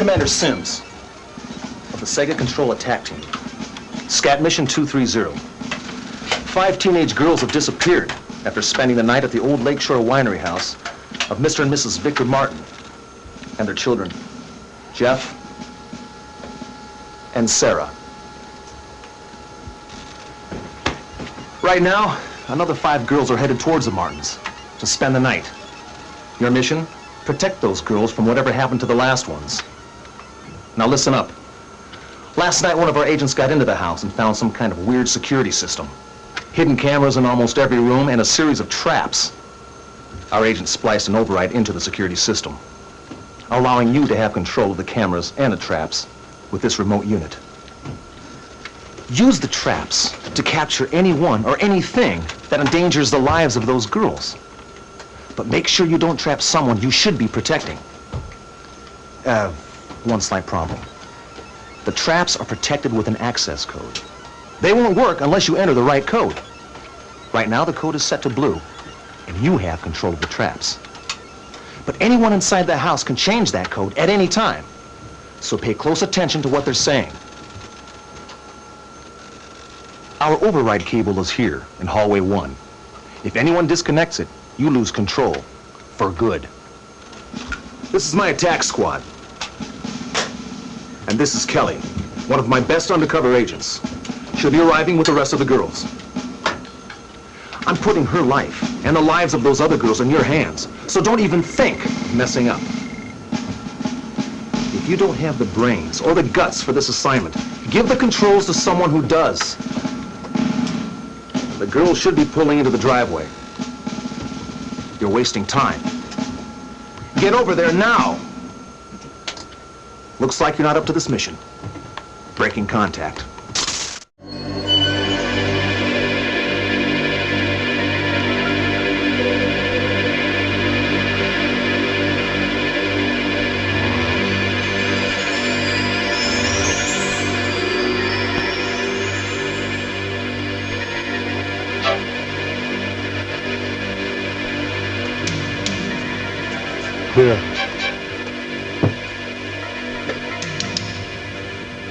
Commander Sims of the Sega Control Attack Team. Scat Mission 230. 5 teenage girls have disappeared after spending the night at the old Lakeshore Winery house of Mr. and Mrs. Victor Martin and their children, Jeff and Sarah. Right now, another 5 girls are headed towards the Martins to spend the night. Your mission? Protect those girls from whatever happened to the last ones. Now listen up. Last night, one of our agents got into the house and found some kind of weird security system. Hidden cameras in almost every room and a series of traps. Our agent spliced an override into the security system, allowing you to have control of the cameras and the traps with this remote unit. Use the traps to capture anyone or anything that endangers the lives of those girls. But make sure you don't trap someone you should be protecting. One slight problem. The traps are protected with an access code. They won't work unless you enter the right code. Right now, the code is set to blue, and you have control of the traps. But anyone inside the house can change that code at any time. So pay close attention to what they're saying. Our override cable is here in hallway 1. If anyone disconnects it, you lose control for good. This is my attack squad. And this is Kelly, one of my best undercover agents. She'll be arriving with the rest of the girls. I'm putting her life and the lives of those other girls in your hands, so don't even think of messing up. If you don't have the brains or the guts for this assignment, give the controls to someone who does. The girls should be pulling into the driveway. You're wasting time. Get over there now! Looks like you're not up to this mission. Breaking contact. Clear.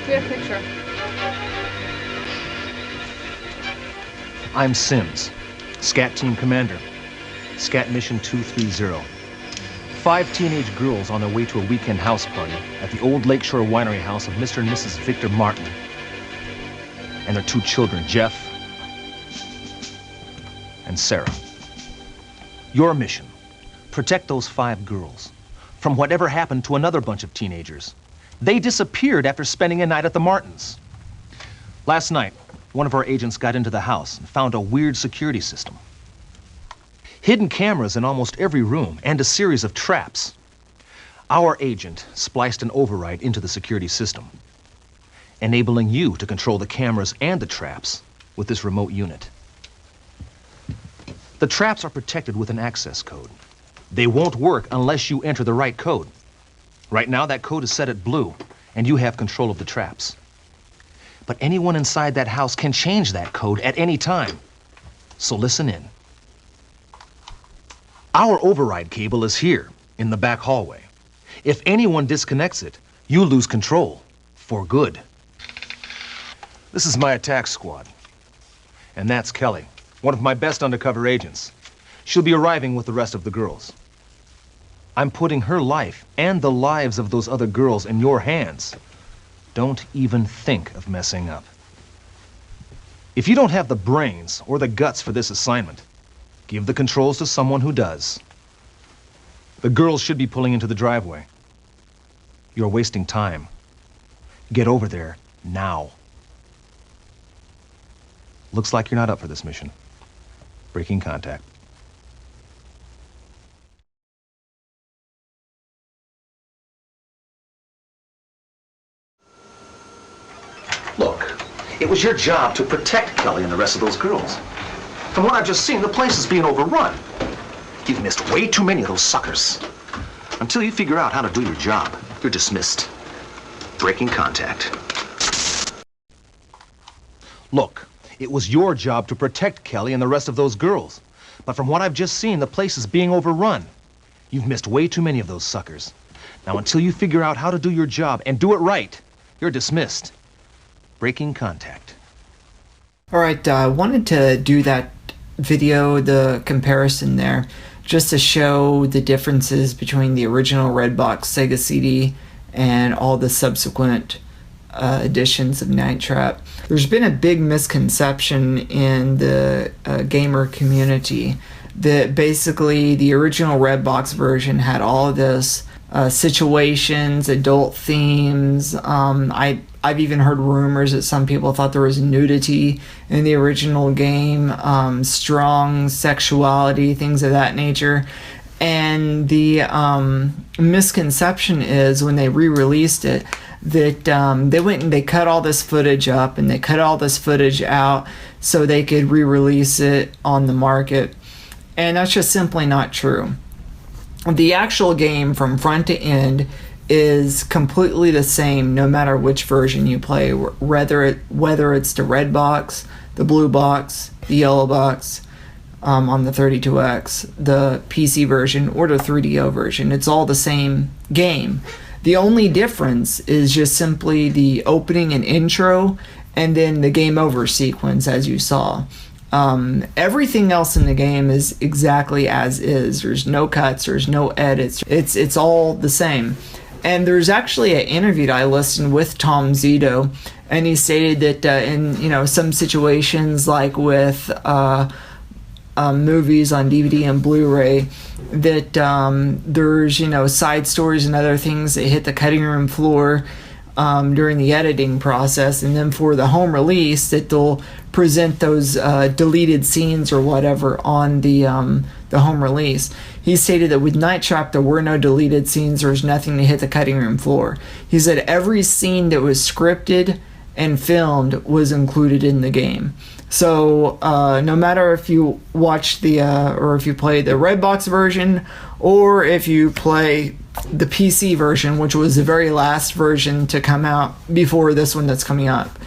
Clear picture. I'm Sims, Scat Team Commander. Scat Mission 230. 5 teenage girls on their way to a weekend house party at the old Lakeshore Winery house of Mr. and Mrs. Victor Martin and their 2 children, Jeff and Sarah. Your mission: protect those 5 girls from whatever happened to another bunch of teenagers. They disappeared after spending a night at the Martins. Last night, one of our agents got into the house and found a weird security system. Hidden cameras in almost every room and a series of traps. Our agent spliced an override into the security system, enabling you to control the cameras and the traps with this remote unit. The traps are protected with an access code. They won't work unless you enter the right code. Right now, that code is set at blue, and you have control of the traps. But anyone inside that house can change that code at any time. So listen in. Our override cable is here, in the back hallway. If anyone disconnects it, you lose control, for good. This is my attack squad. And that's Kelly, one of my best undercover agents. She'll be arriving with the rest of the girls. I'm putting her life and the lives of those other girls in your hands. Don't even think of messing up. If you don't have the brains or the guts for this assignment, give the controls to someone who does. The girls should be pulling into the driveway. You're wasting time. Get over there now. Looks like you're not up for this mission. Breaking contact. Look, it was your job to protect Kelly and the rest of those girls. From what I've just seen, the place is being overrun. You've missed way too many of those suckers. Until you figure out how to do your job, you're dismissed. Breaking contact. Look, it was your job to protect Kelly and the rest of those girls. But from what I've just seen, the place is being overrun. You've missed way too many of those suckers. Now, until you figure out how to do your job and do it right, you're dismissed. Breaking contact. Alright, I wanted to do that video, the comparison there, just to show the differences between the original Red Box Sega CD and all the subsequent editions of Night Trap. There's been a big misconception in the gamer community that basically the original Red Box version had all of this situations, adult themes. I've even heard rumors that some people thought there was nudity in the original game, strong sexuality, things of that nature. And the misconception is when they re-released it that they went and they cut all this footage up and they cut all this footage out so they could re-release it on the market. And that's just simply not true. The actual game from front to end is completely the same no matter which version you play, whether it's the red box, the blue box, the yellow box, on the 32X, the PC version, or the 3DO version. It's all the same game. The only difference is just simply the opening and intro and then the game over sequence, as you saw. Everything else in the game is exactly as is. There's no cuts, there's no edits. It's all the same. And there's actually an interview that I listened with Tom Zito, and he stated that in some situations like with movies on DVD and Blu-ray, that there's side stories and other things that hit the cutting room floor during the editing process, and then for the home release that they'll present those deleted scenes or whatever on the home release. He stated that with Night Trap there were no deleted scenes, there was nothing to hit the cutting room floor. He said every scene that was scripted and filmed was included in the game. So no matter if you watch or if you play the Red Box version or if you play the PC version, which was the very last version to come out before this one that's coming up,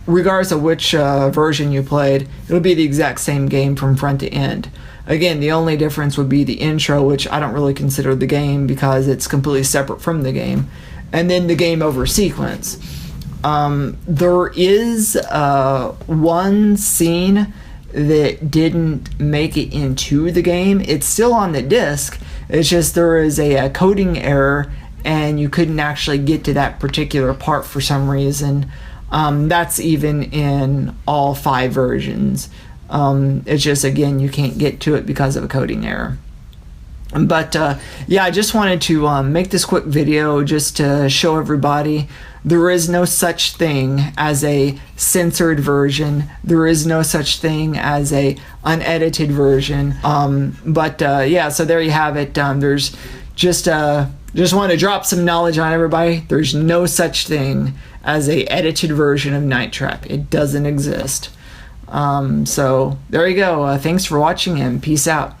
regardless of which version you played, it'll be the exact same game from front to end. Again, the only difference would be the intro, which I don't really consider the game because it's completely separate from the game, and then the game over sequence. There is one scene that didn't make it into the game. It's still on the disc. It's just there is a coding error and you couldn't actually get to that particular part for some reason. That's even in all 5 versions. It's just, again, you can't get to it because of a coding error. But yeah, I just wanted to make this quick video just to show everybody there is no such thing as a censored version. There is no such thing as a unedited version. Yeah, so there you have it. There's just want to drop some knowledge on everybody. There's no such thing as a edited version of Night Trap. It doesn't exist. So there you go. Thanks for watching and peace out.